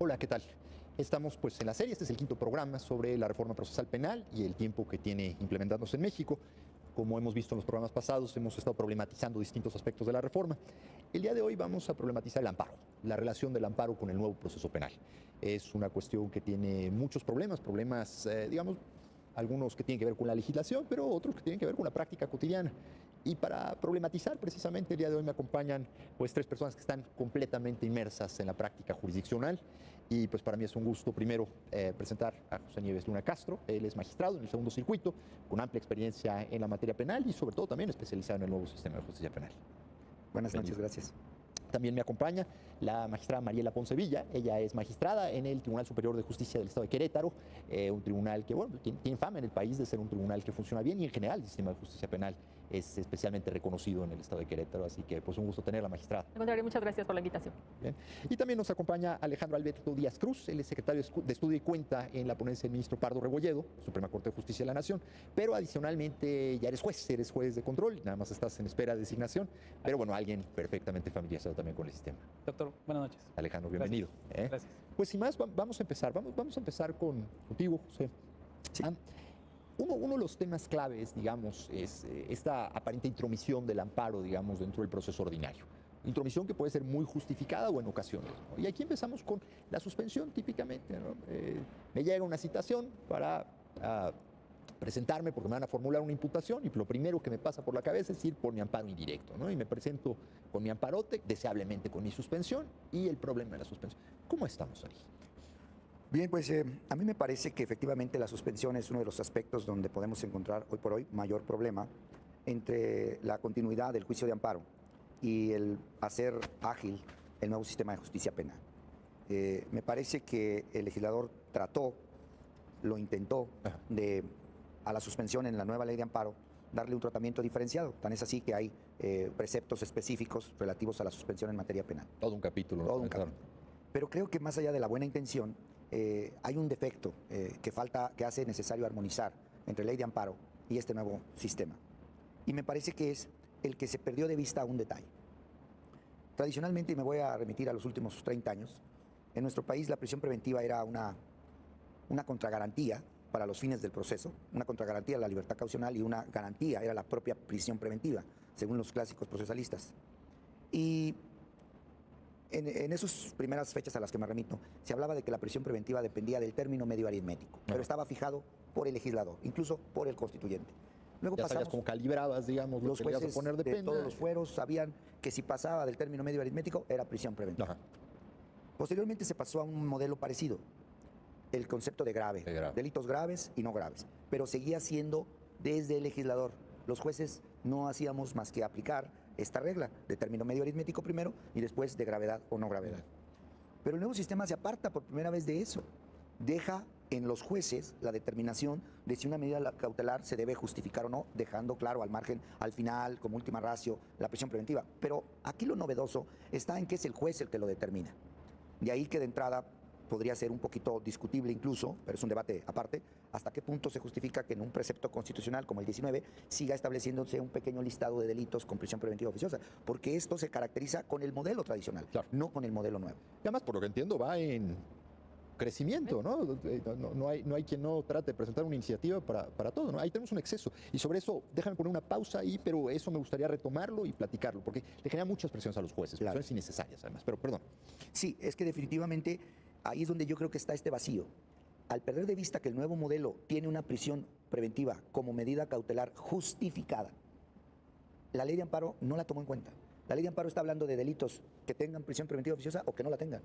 Hola, ¿qué tal? Estamos pues en la serie, este es el quinto programa sobre la reforma procesal penal y el tiempo que tiene implementándose en México. Como hemos visto en los programas pasados, hemos estado problematizando distintos aspectos de la reforma. El día de hoy vamos a problematizar el amparo, la relación del amparo con el nuevo proceso penal. Es una cuestión que tiene muchos problemas, digamos, algunos que tienen que ver con la legislación, pero otros que tienen que ver con la práctica cotidiana. Y para problematizar precisamente el día de hoy me acompañan pues tres personas que están completamente inmersas en la práctica jurisdiccional y pues para mí es un gusto primero presentar a José Nieves Luna Castro. Él es magistrado en el segundo circuito con amplia experiencia en la materia penal y sobre todo también especializado en el nuevo sistema de justicia penal. Buenas noches, gracias. También me acompaña la magistrada Mariela Poncevilla. Ella es magistrada en el Tribunal Superior de Justicia del Estado de Querétaro, un tribunal que bueno, tiene fama en el país de ser un tribunal que funciona bien y en general el sistema de justicia penal es especialmente reconocido en el Estado de Querétaro. Así que pues un gusto tenerla, magistrada. Al contrario, muchas gracias por la invitación. Bien. Y también nos acompaña Alejandro Alberto Díaz Cruz. Él es secretario de Estudio y Cuenta en la ponencia del ministro Pardo Rebolledo, Suprema Corte de Justicia de la Nación, pero adicionalmente ya eres juez de control, nada más estás en espera de designación, pero bueno, alguien perfectamente familiarizado también con el sistema. Doctor, buenas noches. Alejandro, bienvenido. Gracias. Pues sin más, vamos a empezar. Vamos a empezar contigo, José. Sí. Uno de los temas claves, digamos, es esta aparente intromisión del amparo, digamos, dentro del proceso ordinario. Intromisión que puede ser muy justificada o en ocasiones, ¿no? Y aquí empezamos con la suspensión, típicamente, ¿no? Me llega una citación para presentarme porque me van a formular una imputación y lo primero que me pasa por la cabeza es ir por mi amparo indirecto, ¿no? Y me presento con mi amparote, deseablemente con mi suspensión y el problema de la suspensión. ¿Cómo estamos ahí? Bien, pues a mí me parece que efectivamente la suspensión es uno de los aspectos donde podemos encontrar hoy por hoy mayor problema entre la continuidad del juicio de amparo y el hacer ágil el nuevo sistema de justicia penal. Me parece que el legislador lo intentó a la suspensión en la nueva ley de amparo darle un tratamiento diferenciado. Tan es así que hay preceptos específicos relativos a la suspensión en materia penal. Todo un capítulo. Todo un capítulo. Pero creo que más allá de la buena intención, hay un defecto que hace necesario armonizar entre ley de amparo y este nuevo sistema. Y me parece que es el que se perdió de vista un detalle. Tradicionalmente, y me voy a remitir a los últimos 30 años, en nuestro país la prisión preventiva era una contragarantía para los fines del proceso, una contragarantía a la libertad caucional y una garantía era la propia prisión preventiva, según los clásicos procesalistas. Y en esas primeras fechas a las que me remito, se hablaba de que la prisión preventiva dependía del término medio aritmético, pero estaba fijado por el legislador, incluso por el constituyente. Luego ya sabías cómo calibrabas, digamos, los lo que le ibas jueces a poner de pena. todos los fueros sabían que si pasaba del término medio aritmético era prisión preventiva. Ajá. Posteriormente se pasó a un modelo parecido, el concepto de grave, delitos graves y no graves, pero seguía siendo desde el legislador. Los jueces no hacíamos más que aplicar esta regla de término medio aritmético primero y después de gravedad o no gravedad. Pero el nuevo sistema se aparta por primera vez de eso. Deja en los jueces la determinación de si una medida cautelar se debe justificar o no, dejando claro al margen, al final, como última ratio, la prisión preventiva. Pero aquí lo novedoso está en que es el juez el que lo determina. De ahí que de entrada podría ser un poquito discutible incluso, pero es un debate aparte, hasta qué punto se justifica que en un precepto constitucional como el 19 siga estableciéndose un pequeño listado de delitos con prisión preventiva oficiosa, porque esto se caracteriza con el modelo tradicional, claro, no con el modelo nuevo. Y además, por lo que entiendo, va en crecimiento, ¿no? No hay quien no trate de presentar una iniciativa para todo, ¿no? Ahí tenemos un exceso. Y sobre eso, déjame poner una pausa ahí, pero eso me gustaría retomarlo y platicarlo, porque le genera muchas presiones a los jueces, claro, presiones innecesarias además, pero perdón. Sí, es que definitivamente ahí es donde yo creo que está este vacío. Al perder de vista que el nuevo modelo tiene una prisión preventiva como medida cautelar justificada, la ley de amparo no la tomó en cuenta. La ley de amparo está hablando de delitos que tengan prisión preventiva oficiosa o que no la tengan.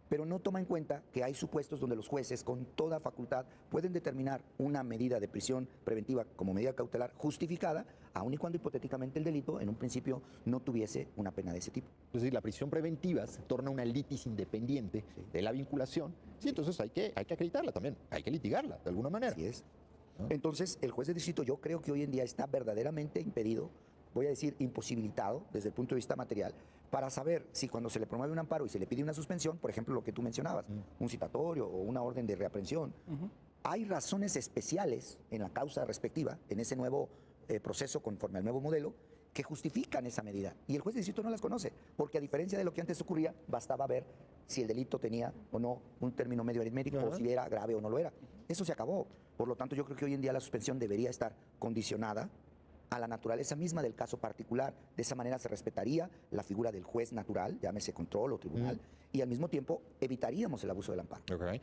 Pero no toma en cuenta que hay supuestos donde los jueces con toda facultad pueden determinar una medida de prisión preventiva como medida cautelar justificada, aun y cuando hipotéticamente el delito en un principio no tuviese una pena de ese tipo. Es decir, la prisión preventiva se torna una litis independiente de la vinculación, sí, entonces hay que acreditarla también, hay que litigarla de alguna manera. Así es. ¿No? Entonces, el juez de distrito yo creo que hoy en día está verdaderamente impedido, voy a decir imposibilitado desde el punto de vista material, para saber si cuando se le promueve un amparo y se le pide una suspensión, por ejemplo, lo que tú mencionabas, un citatorio o una orden de reaprehensión, hay razones especiales en la causa respectiva, en ese nuevo proceso conforme al nuevo modelo, que justifican esa medida. Y el juez de distrito no las conoce, porque a diferencia de lo que antes ocurría, bastaba ver si el delito tenía o no un término medio aritmético, o si era grave o no lo era. Eso se acabó. Por lo tanto, yo creo que hoy en día la suspensión debería estar condicionada a la naturaleza misma del caso particular. De esa manera se respetaría la figura del juez natural, llámese control o tribunal, y al mismo tiempo evitaríamos el abuso del amparo. Okay.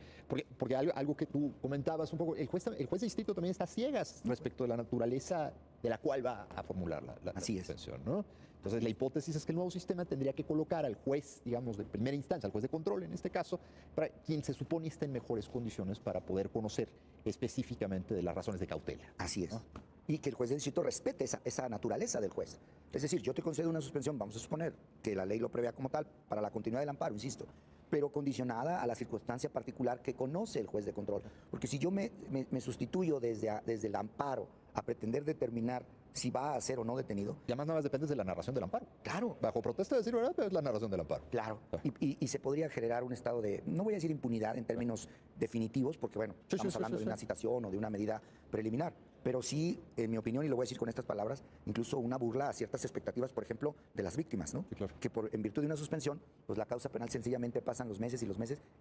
Porque algo que tú comentabas un poco, el juez de distrito también está ciegas respecto de la naturaleza de la cual va a formular la suspensión, ¿no? Entonces, la hipótesis es que el nuevo sistema tendría que colocar al juez, digamos, de primera instancia, al juez de control en este caso, para quien se supone está en mejores condiciones para poder conocer específicamente de las razones de cautela. Así es. ¿No? Y que el juez de distrito respete esa naturaleza del juez. Es decir, yo te concedo una suspensión, vamos a suponer que la ley lo prevea como tal, para la continuidad del amparo, insisto, pero condicionada a la circunstancia particular que conoce el juez de control. Porque si yo me sustituyo desde el amparo a pretender determinar si va a ser o no detenido. Y además nada más depende de la narración del amparo. Claro. Bajo protesta de decir verdad, pero es la narración del amparo. Claro. Y se podría generar un estado de, no voy a decir impunidad en términos definitivos, porque bueno, estamos hablando de una citación o de una medida preliminar, pero sí, en mi opinión, y lo voy a decir con estas palabras, incluso una burla a ciertas expectativas, por ejemplo, de las víctimas, ¿no? Sí, claro. Que en virtud de una suspensión, pues la causa penal sencillamente pasan los meses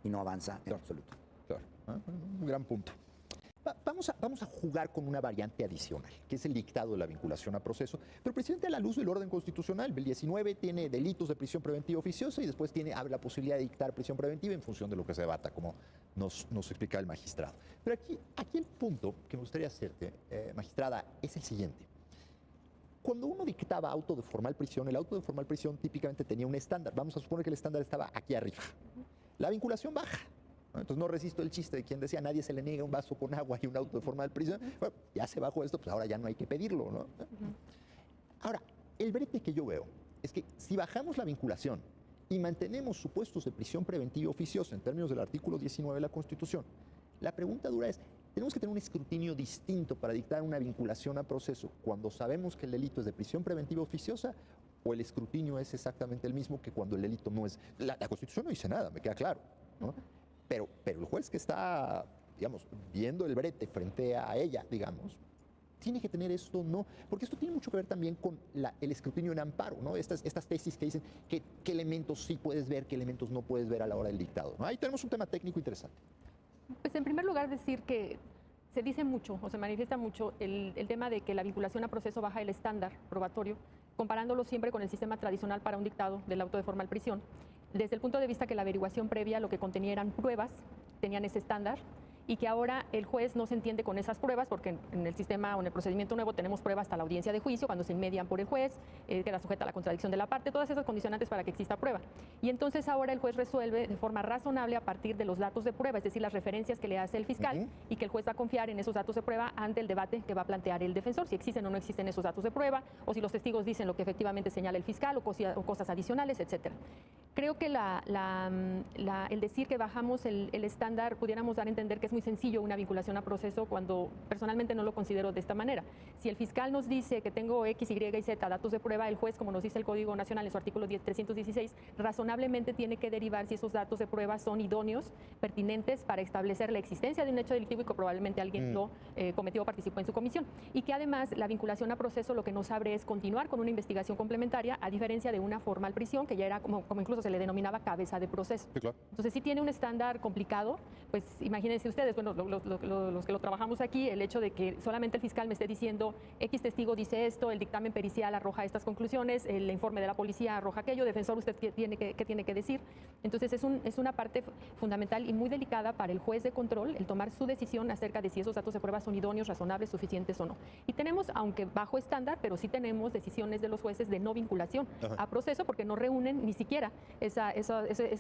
y no avanza en absoluto. Claro. Un gran punto. Vamos a jugar con una variante adicional, que es el dictado de la vinculación a proceso, pero precisamente a la luz del orden constitucional. El 19 tiene delitos de prisión preventiva oficiosa y después abre la posibilidad de dictar prisión preventiva en función de lo que se debata, como nos explica el magistrado. Pero aquí el punto que me gustaría hacerte, magistrada, es el siguiente. Cuando uno dictaba auto de formal prisión, el auto de formal prisión típicamente tenía un estándar. Vamos a suponer que el estándar estaba aquí arriba. La vinculación baja. Entonces no resisto el chiste de quien decía nadie se le niega un vaso con agua y un auto de formal prisión. Bueno, ya se bajó esto, pues ahora ya no hay que pedirlo, ¿no? Ahora, el brete que yo veo es que si bajamos la vinculación y mantenemos supuestos de prisión preventiva oficiosa en términos del artículo 19 de la Constitución, la pregunta dura es, ¿tenemos que tener un escrutinio distinto para dictar una vinculación a proceso cuando sabemos que el delito es de prisión preventiva oficiosa o el escrutinio es exactamente el mismo que cuando el delito no es? La Constitución no dice nada, me queda claro, ¿no? Pero el juez que está, digamos, viendo el brete frente a ella, digamos, tiene que tener esto, ¿no? Porque esto tiene mucho que ver también con el escrutinio en amparo, ¿no? Estas tesis que dicen qué elementos sí puedes ver, qué elementos no puedes ver a la hora del dictado, ¿no? Ahí tenemos un tema técnico interesante. Pues en primer lugar decir que se dice mucho o se manifiesta mucho el tema de que la vinculación a proceso baja el estándar probatorio, comparándolo siempre con el sistema tradicional para un dictado del auto de formal prisión, desde el punto de vista que la averiguación previa lo que contenía eran pruebas, tenían ese estándar, y que ahora el juez no se entiende con esas pruebas, porque en el sistema o en el procedimiento nuevo tenemos pruebas hasta la audiencia de juicio, cuando se inmedian por el juez, queda sujeta a la contradicción de la parte, todas esas condicionantes para que exista prueba. Y entonces ahora el juez resuelve de forma razonable a partir de los datos de prueba, es decir, las referencias que le hace el fiscal, y que el juez va a confiar en esos datos de prueba ante el debate que va a plantear el defensor, si existen o no existen esos datos de prueba, o si los testigos dicen lo que efectivamente señala el fiscal, o cosas adicionales, etcétera. Creo que el decir que bajamos el estándar, pudiéramos dar a entender que es muy sencillo una vinculación a proceso, cuando personalmente no lo considero de esta manera. Si el fiscal nos dice que tengo X, Y y Z datos de prueba, el juez, como nos dice el Código Nacional en su artículo 316, razonablemente tiene que derivar si esos datos de prueba son idóneos, pertinentes para establecer la existencia de un hecho delictivo y que probablemente alguien lo cometió o participó en su comisión. Y que además la vinculación a proceso lo que nos abre es continuar con una investigación complementaria, a diferencia de una formal prisión, que ya era como incluso se le denominaba cabeza de proceso. Sí, claro. Entonces, si tiene un estándar complicado, pues imagínense ustedes, bueno, los que lo trabajamos aquí, el hecho de que solamente el fiscal me esté diciendo X testigo dice esto, el dictamen pericial arroja estas conclusiones, el informe de la policía arroja aquello, defensor, ¿usted qué tiene que decir? Entonces, es una parte fundamental y muy delicada para el juez de control el tomar su decisión acerca de si esos datos de prueba son idóneos, razonables, suficientes o no. Y tenemos, aunque bajo estándar, pero sí tenemos decisiones de los jueces de no vinculación a proceso, porque no reúnen ni siquiera ese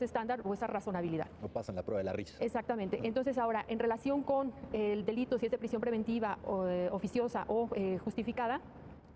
estándar o esa razonabilidad. No pasan la prueba de la risa. Exactamente. Entonces, ahora, en relación con el delito, si es de prisión preventiva oficiosa o justificada,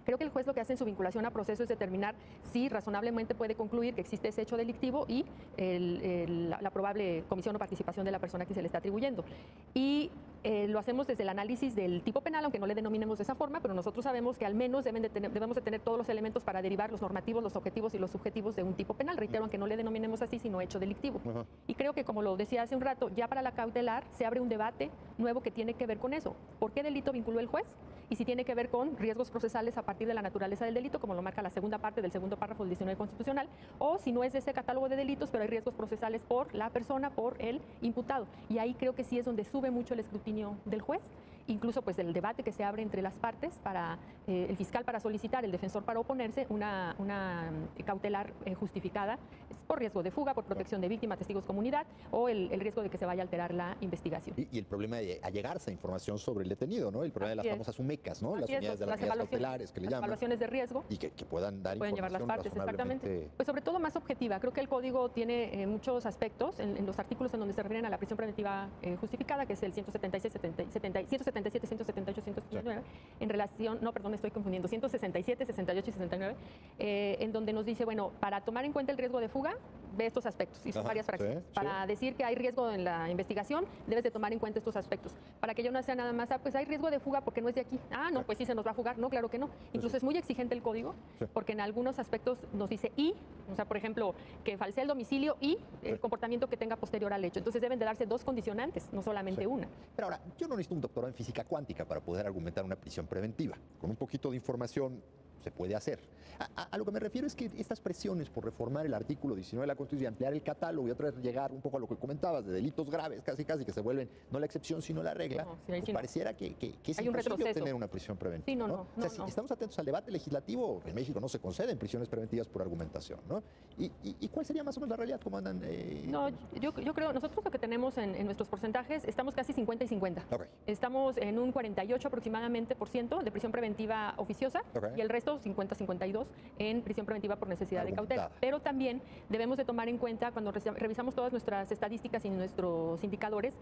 creo que el juez lo que hace en su vinculación a proceso es determinar si razonablemente puede concluir que existe ese hecho delictivo y la probable comisión o participación de la persona que se le está atribuyendo. Y lo hacemos desde el análisis del tipo penal, aunque no le denominemos de esa forma, pero nosotros sabemos que al menos debemos de tener todos los elementos para derivar los normativos, los objetivos y los subjetivos de un tipo penal. Reitero, aunque no le denominemos así, sino hecho delictivo. Y creo que, como lo decía hace un rato, ya para la cautelar se abre un debate nuevo que tiene que ver con eso. ¿Por qué delito vinculó el juez? y si tiene que ver con riesgos procesales a partir de la naturaleza del delito, como lo marca la segunda parte del segundo párrafo del 19 constitucional, o si no es de ese catálogo de delitos, pero hay riesgos procesales por la persona, por el imputado. Y ahí creo que sí es donde sube mucho el escrutinio del juez, incluso pues del debate que se abre entre las partes para el fiscal para solicitar, el defensor para oponerse, una cautelar justificada por riesgo de fuga, por protección de víctima, testigos, comunidad, o el riesgo de que se vaya a alterar la investigación. Y el problema de allegarse a información sobre el detenido, ¿no? El problema de las famosas UMECAS, ¿no? Las unidades de las medidas cautelares que le llaman. Evaluaciones de riesgo. Y que puedan dar pueden llevar las partes, exactamente. Pues sobre todo más objetiva. Creo que el código tiene muchos aspectos en los artículos en donde se refieren a la prisión preventiva justificada, que es el 176, 177, 178, 179, en relación, no, perdón, estoy confundiendo, 167, 68 y 69, en donde nos dice, bueno, para tomar en cuenta el riesgo de fuga, ve estos aspectos, y son varias fracciones. Para decir que hay riesgo en la investigación, debes de tomar en cuenta estos aspectos. Para que yo no sea nada más, pues hay riesgo de fuga porque no es de aquí. No, pues sí se nos va a fugar. No, claro que no. Incluso es muy exigente el código, porque en algunos aspectos nos dice o sea, por ejemplo, que falsee el domicilio y el comportamiento que tenga posterior al hecho. Entonces deben de darse dos condicionantes, no solamente una. Pero ahora, yo no necesito un doctorado en física cuántica para poder argumentar una prisión preventiva. Con un poquito de información se puede hacer. A lo que me refiero es que estas presiones por reformar el artículo 19 de la Constitución y ampliar el catálogo y otra vez llegar un poco a lo que comentabas de delitos graves, casi que se vuelven no la excepción sino la regla, pues pareciera que es imposible obtener una prisión preventiva. Sí, o sea, si estamos atentos al debate legislativo, en México no se conceden prisiones preventivas por argumentación, ¿no? ¿Y cuál sería más o menos la realidad? ¿Cómo andan? No, yo creo, nosotros lo que tenemos en nuestros porcentajes, estamos casi 50 y 50. Estamos en un 48 aproximadamente % de prisión preventiva oficiosa y el resto 50-52 en prisión preventiva por necesidad de cautela. Pero también debemos de tomar en cuenta, cuando revisamos todas nuestras estadísticas y nuestros indicadores,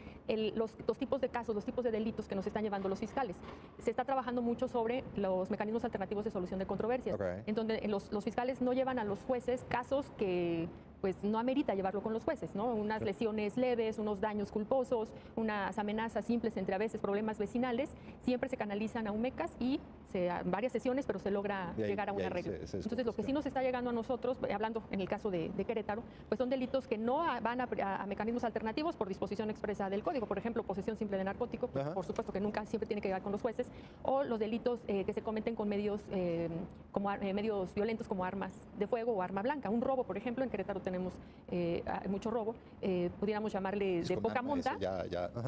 los tipos de casos, los tipos de delitos que nos están llevando los fiscales. Se está trabajando mucho sobre los mecanismos alternativos de solución de controversias, en donde los fiscales no llevan a los jueces casos que pues no amerita llevarlo con los jueces, ¿no? Unas lesiones leves, unos daños culposos, unas amenazas simples entre a veces problemas vecinales, siempre se canalizan a UMECAS y varias sesiones, pero se logra llegar a una regla. Entonces, lo que sí nos está llegando a nosotros, hablando en el caso de Querétaro, pues son delitos que no van a mecanismos alternativos por disposición expresa del código, por ejemplo, posesión simple de narcótico, pues, por supuesto que nunca siempre tiene que llegar con los jueces, o los delitos que se cometen con medios, medios violentos como armas de fuego o arma blanca. Un robo, por ejemplo, en Querétaro tenemos mucho robo, pudiéramos llamarle de poca monta,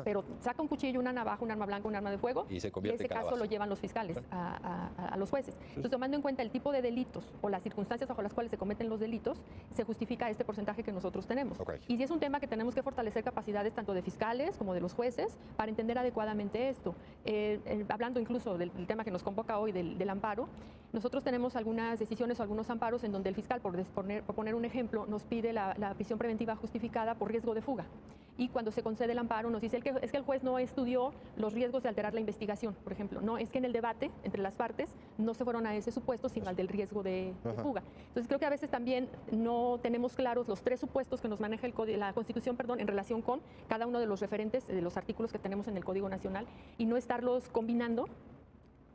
pero saca un cuchillo, una navaja, un arma blanca, un arma de fuego, y ese caso lo llevan los fiscales a los jueces. Entonces, tomando en cuenta el tipo de delitos o las circunstancias bajo las cuales se cometen los delitos, se justifica este porcentaje que nosotros tenemos. Y sí es un tema que tenemos que fortalecer capacidades tanto de fiscales como de los jueces para entender adecuadamente esto. Hablando incluso del tema que nos convoca hoy del amparo, nosotros tenemos algunas decisiones o algunos amparos en donde el fiscal, por poner un ejemplo, nos pide la prisión preventiva justificada por riesgo de fuga. Y cuando se concede el amparo nos dice es que el juez no estudió los riesgos de alterar la investigación, por ejemplo. No, es que en el debate entre las partes no se fueron a ese supuesto, sino al del riesgo de fuga. Entonces creo que a veces también no tenemos claros los tres supuestos que nos maneja la Constitución, en relación con cada uno de los referentes de los artículos que tenemos en el Código Nacional y no estarlos combinando.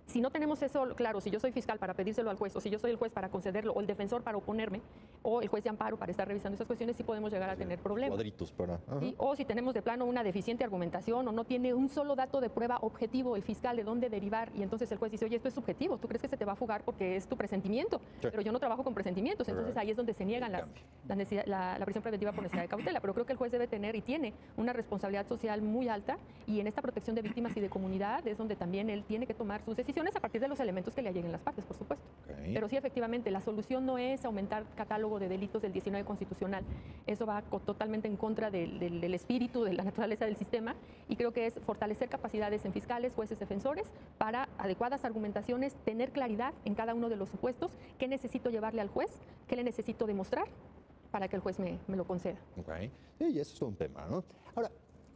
Si no tenemos eso claro, si yo soy fiscal para pedírselo al juez, o si yo soy el juez para concederlo, o el defensor para oponerme, o el juez de amparo para estar revisando esas cuestiones, sí podemos llegar a tener problemas. Cuadritos para... ¿Sí? O si tenemos de plano una deficiente argumentación, o no tiene un solo dato de prueba objetivo el fiscal de dónde derivar, y entonces el juez dice, oye, esto es subjetivo, tú crees que se te va a fugar porque es tu presentimiento, pero yo no trabajo con presentimientos, entonces ahí es donde se niegan la prisión preventiva por necesidad de cautela. Pero creo que el juez debe tener y tiene una responsabilidad social muy alta, y en esta protección de víctimas y de comunidad es donde también él tiene que tomar sus decisiones a partir de los elementos que le lleguen las partes, por supuesto. Pero sí, efectivamente, la solución no es aumentar catálogo de delitos del 19 constitucional. Eso va totalmente en contra del espíritu, de la naturaleza del sistema, y creo que es fortalecer capacidades en fiscales, jueces, defensores, para adecuadas argumentaciones, tener claridad en cada uno de los supuestos, qué necesito llevarle al juez, qué le necesito demostrar para que el juez me lo conceda. Sí, y eso es todo un tema, ¿no? Ahora,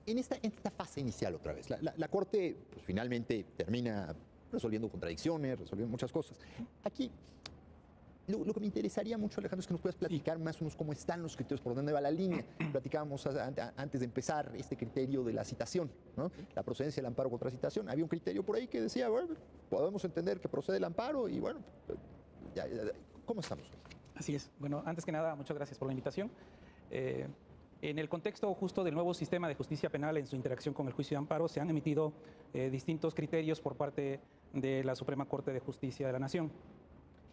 en esta fase inicial otra vez, la Corte pues, finalmente termina resolviendo contradicciones, resolviendo muchas cosas. Aquí, lo que me interesaría mucho, Alejandro, es que nos puedas platicar más o menos cómo están los criterios, por dónde va la línea. Platicábamos antes de empezar este criterio de la citación, ¿no? La procedencia del amparo contra citación. Había un criterio por ahí que decía, bueno, podemos entender que procede el amparo y bueno, ¿cómo estamos? Así es. Bueno, antes que nada, muchas gracias por la invitación. En el contexto justo del nuevo sistema de justicia penal en su interacción con el juicio de amparo, se han emitido distintos criterios por parte de la Suprema Corte de Justicia de la Nación.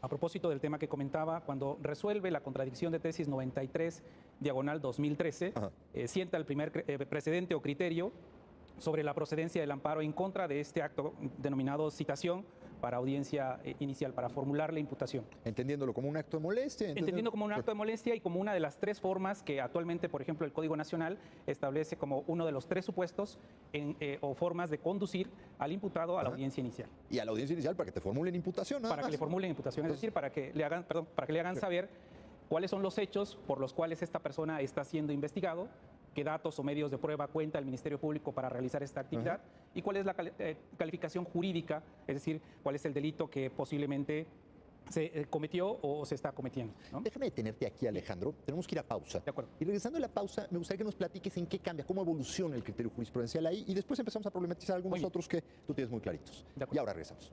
A propósito del tema que comentaba, cuando resuelve la contradicción de tesis 93/2013, sienta el primer precedente o criterio sobre la procedencia del amparo en contra de este acto denominado citación para audiencia inicial, para formular la imputación. Entendiéndolo como un acto de molestia. Entendiendo como un acto de molestia y como una de las 3 formas que actualmente, por ejemplo, el Código Nacional establece como uno de los 3 supuestos o formas de conducir al imputado a la audiencia inicial. Y a la audiencia inicial para que te formulen imputación, nada Para más. que le formulen imputación, es decir, para que le hagan saber cuáles son los hechos por los cuales esta persona está siendo investigado, qué datos o medios de prueba cuenta el Ministerio Público para realizar esta actividad y cuál es la calificación jurídica, es decir, cuál es el delito que posiblemente se cometió o se está cometiendo, ¿no? Déjame detenerte aquí, Alejandro. Tenemos que ir a pausa. De acuerdo. Y regresando a la pausa, me gustaría que nos platiques en qué cambia, cómo evoluciona el criterio jurisprudencial ahí y después empezamos a problematizar algunos otros que tú tienes muy claritos. Y ahora regresamos.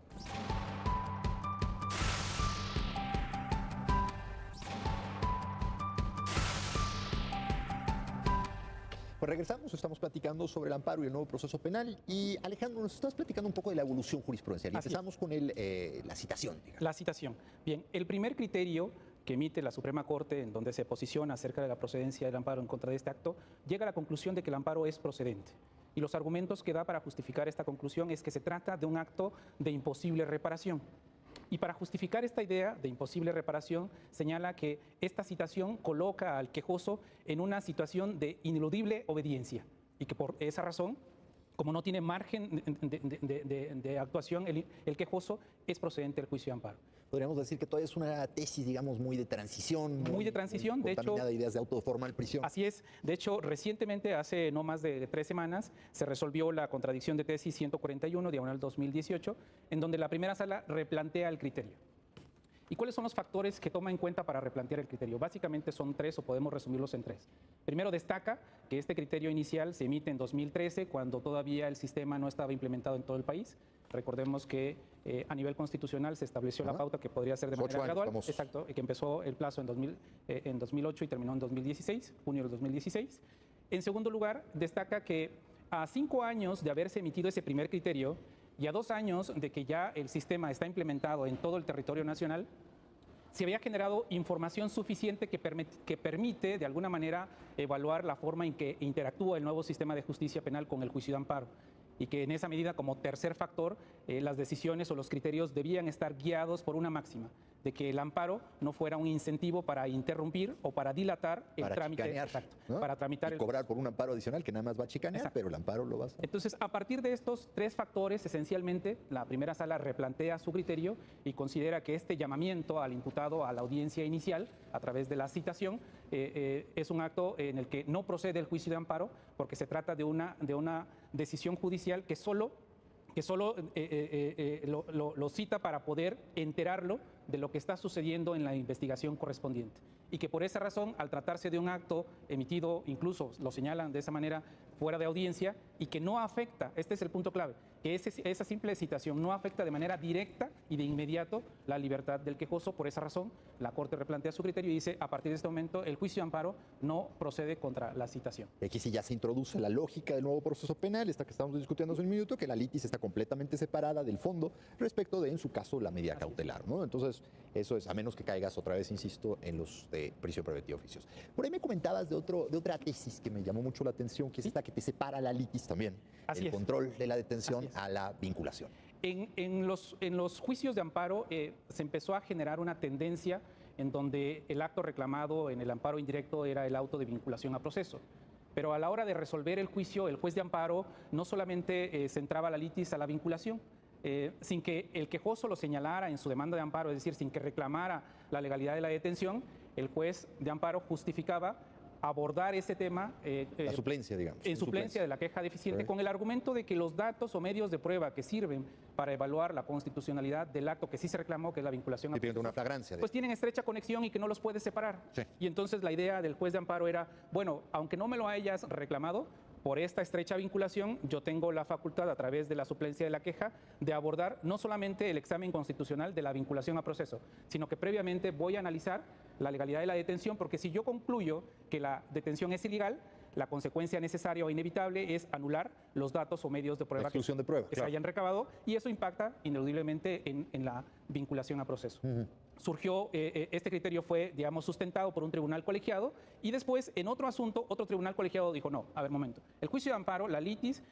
Pues regresamos, estamos platicando sobre el amparo y el nuevo proceso penal. Y Alejandro, nos estás platicando un poco de la evolución jurisprudencial. Y empezamos con la citación. Digamos. La citación. Bien, el primer criterio que emite la Suprema Corte, en donde se posiciona acerca de la procedencia del amparo en contra de este acto, llega a la conclusión de que el amparo es procedente. Y los argumentos que da para justificar esta conclusión es que se trata de un acto de imposible reparación. Y para justificar esta idea de imposible reparación, señala que esta citación coloca al quejoso en una situación de ineludible obediencia y que por esa razón, como no tiene margen de actuación, el quejoso es procedente del juicio de amparo. Podríamos decir que todavía es una tesis, digamos, muy de transición. Muy de transición, de hecho. De ideas de auto de formal prisión. Así es. De hecho, recientemente, hace no más de 3 semanas, se resolvió la contradicción de tesis 141/2018, en donde la primera sala replantea el criterio. ¿Y cuáles son los factores que toma en cuenta para replantear el criterio? Básicamente son 3 o podemos resumirlos en 3. Primero, destaca que este criterio inicial se emite en 2013, cuando todavía el sistema no estaba implementado en todo el país. Recordemos que a nivel constitucional se estableció la pauta que podría ser de manera gradual. Exacto, y que empezó el plazo en 2008 y terminó en 2016, junio del 2016. En segundo lugar, destaca que a 5 años de haberse emitido ese primer criterio y a 2 años de que ya el sistema está implementado en todo el territorio nacional, se había generado información suficiente que permite, de alguna manera, evaluar la forma en que interactúa el nuevo sistema de justicia penal con el juicio de amparo. Y que en esa medida, como tercer factor, las decisiones o los criterios debían estar guiados por una máxima, de que el amparo no fuera un incentivo para interrumpir o para dilatar el trámite. Chicanear, exacto, ¿no? Para tramitar y cobrar por un amparo adicional que nada más va a chicanear, exacto, pero el amparo lo vas a... Entonces, a partir de estos 3 factores, esencialmente, la primera sala replantea su criterio y considera que este llamamiento al imputado a la audiencia inicial, a través de la citación, es un acto en el que no procede el juicio de amparo, porque se trata de una decisión judicial que solo lo cita para poder enterarlo de lo que está sucediendo en la investigación correspondiente. Y que por esa razón, al tratarse de un acto emitido, incluso lo señalan de esa manera, fuera de audiencia, y que no afecta, este es el punto clave, que esa simple citación no afecta de manera directa y de inmediato la libertad del quejoso. Por esa razón, la Corte replantea su criterio y dice, a partir de este momento, el juicio de amparo no procede contra la citación. Y aquí sí ya se introduce la lógica del nuevo proceso penal, esta que estamos discutiendo hace un minuto, que la litis está completamente separada del fondo respecto de, en su caso, la medida cautelar, ¿no? Entonces, eso es, a menos que caigas otra vez, insisto, en los de prisión preventiva oficiosa. Por ahí me comentabas de otra tesis que me llamó mucho la atención, que es esta que te separa la litis también, el control de la detención a la vinculación. En los juicios de amparo se empezó a generar una tendencia en donde el acto reclamado en el amparo indirecto era el auto de vinculación a proceso. Pero a la hora de resolver el juicio, el juez de amparo no solamente centraba la litis a la vinculación, sin que el quejoso lo señalara en su demanda de amparo, es decir, sin que reclamara la legalidad de la detención, el juez de amparo justificaba abordar ese tema la suplencia, digamos. En suplencia de la queja deficiente, con el argumento de que los datos o medios de prueba que sirven para evaluar la constitucionalidad del acto que sí se reclamó, que es la vinculación a proceso, una flagrancia, pues tienen estrecha conexión y que no los puedes separar. Sí. Y entonces la idea del juez de amparo era, bueno, aunque no me lo hayas reclamado, por esta estrecha vinculación, yo tengo la facultad, a través de la suplencia de la queja, de abordar no solamente el examen constitucional de la vinculación a proceso, sino que previamente voy a analizar la legalidad de la detención, porque si yo concluyo que la detención es ilegal, la consecuencia necesaria o inevitable es anular los datos o medios de prueba exclusión de prueba, que se hayan recabado, y eso impacta ineludiblemente en la vinculación a proceso. Surgió, este criterio fue, digamos, sustentado por un tribunal colegiado, y después, en otro asunto, otro tribunal colegiado dijo, no, a ver, momento, el juicio de amparo, la litis,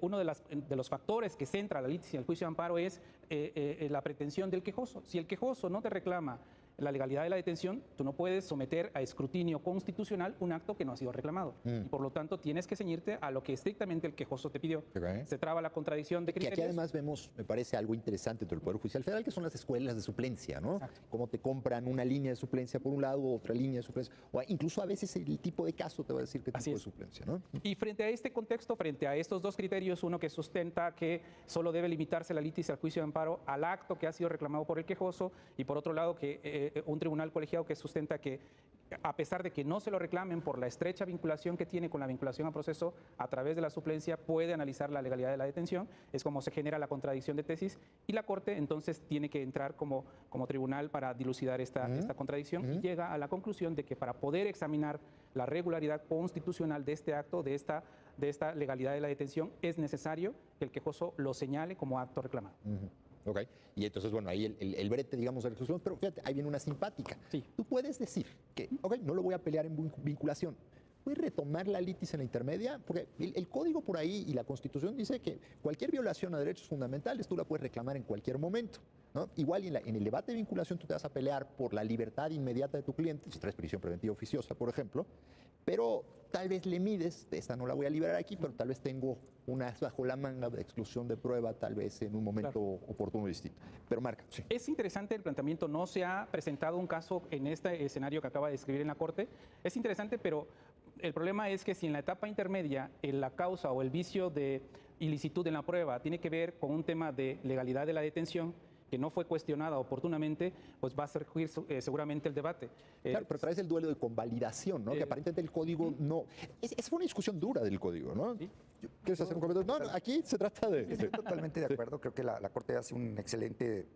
uno de los factores que centra la litis y el juicio de amparo es la pretensión del quejoso. Si el quejoso no te reclama la legalidad de la detención, tú no puedes someter a escrutinio constitucional un acto que no ha sido reclamado. Y por lo tanto tienes que ceñirte a lo que estrictamente el quejoso te pidió. Se traba la contradicción de criterios. Que aquí además vemos, me parece algo interesante dentro del Poder Judicial Federal, que son las escuelas de suplencia, ¿no? Exacto. Cómo te compran una línea de suplencia por un lado, otra línea de suplencia, o incluso a veces el tipo de caso te va a decir qué tipo de suplencia, ¿no? Y frente a este contexto, frente a estos dos criterios, uno que sustenta que solo debe limitarse la litis al juicio de amparo al acto que ha sido reclamado por el quejoso, y por otro lado que un tribunal colegiado que sustenta que, a pesar de que no se lo reclamen por la estrecha vinculación que tiene con la vinculación a proceso, a través de la suplencia puede analizar la legalidad de la detención, es como se genera la contradicción de tesis, y la Corte entonces tiene que entrar como tribunal para dilucidar esta contradicción, y llega a la conclusión de que para poder examinar la regularidad constitucional de este acto, de esta legalidad de la detención, es necesario que el quejoso lo señale como acto reclamado. Ok, y entonces, bueno, ahí el brete, digamos, de la exclusión, pero fíjate, ahí viene una simpática. Sí. Tú puedes decir que, ok, no lo voy a pelear en vinculación. ¿Puedes retomar la litis en la intermedia? Porque el código por ahí y la Constitución dice que cualquier violación a derechos fundamentales tú la puedes reclamar en cualquier momento, ¿no? Igual en el debate de vinculación tú te vas a pelear por la libertad inmediata de tu cliente, si traes prisión preventiva oficiosa, por ejemplo, pero tal vez le mides, esta no la voy a liberar aquí, pero tal vez tengo unas bajo la manga de exclusión de prueba, tal vez en un momento oportuno y distinto. Pero Marca, sí. Es interesante el planteamiento, no se ha presentado un caso en este escenario que acaba de describir en la Corte, es interesante, pero el problema es que si en la etapa intermedia la causa o el vicio de ilicitud en la prueba tiene que ver con un tema de legalidad de la detención, que no fue cuestionada oportunamente, pues va a surgir seguramente el debate. Claro, pero traes el duelo de convalidación, ¿no? Que aparentemente el código no... Fue una discusión dura del código, ¿no? ¿Sí? ¿Quieres hacer un comentario? No, aquí se trata de... Estoy totalmente de acuerdo. Creo que la Corte hace un excelente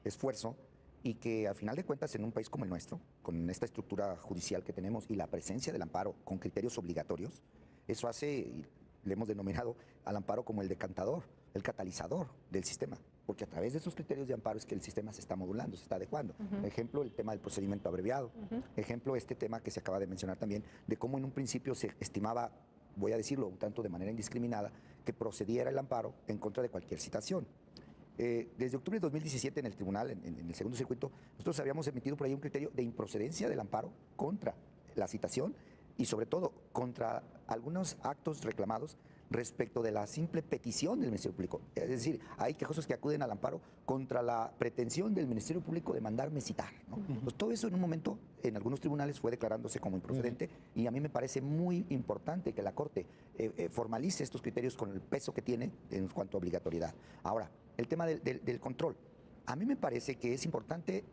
esfuerzo, y que al final de cuentas, en un país como el nuestro, con esta estructura judicial que tenemos y la presencia del amparo con criterios obligatorios, eso hace, y le hemos denominado al amparo como el decantador, el catalizador del sistema, porque a través de esos criterios de amparo es que el sistema se está modulando, se está adecuando. Ejemplo, el tema del procedimiento abreviado. Ejemplo, este tema que se acaba de mencionar también, de cómo en un principio se estimaba, voy a decirlo un tanto de manera indiscriminada, que procediera el amparo en contra de cualquier citación. Desde octubre de 2017 en el tribunal, en el segundo circuito, nosotros habíamos emitido por ahí un criterio de improcedencia del amparo contra la citación y sobre todo contra algunos actos reclamados respecto de la simple petición del Ministerio Público. Es decir, hay quejosos que acuden al amparo contra la pretensión del Ministerio Público de mandarme citar, ¿no? Pues todo eso en un momento en algunos tribunales fue declarándose como improcedente, y a mí me parece muy importante que la Corte formalice estos criterios con el peso que tiene en cuanto a obligatoriedad. Ahora, el tema del control. A mí me parece que es importante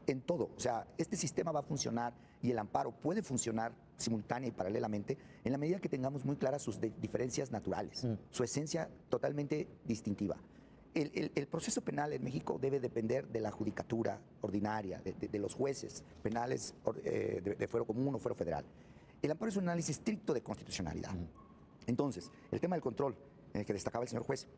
en todo. O sea, este sistema va a funcionar y el amparo puede funcionar simultánea y paralelamente en la medida que tengamos muy claras sus diferencias naturales, su esencia totalmente distintiva. El proceso penal en México debe depender de la judicatura ordinaria, de los jueces penales de fuero común o fuero federal. El amparo es un análisis estricto de constitucionalidad. Entonces, el tema del control que destacaba el señor juez,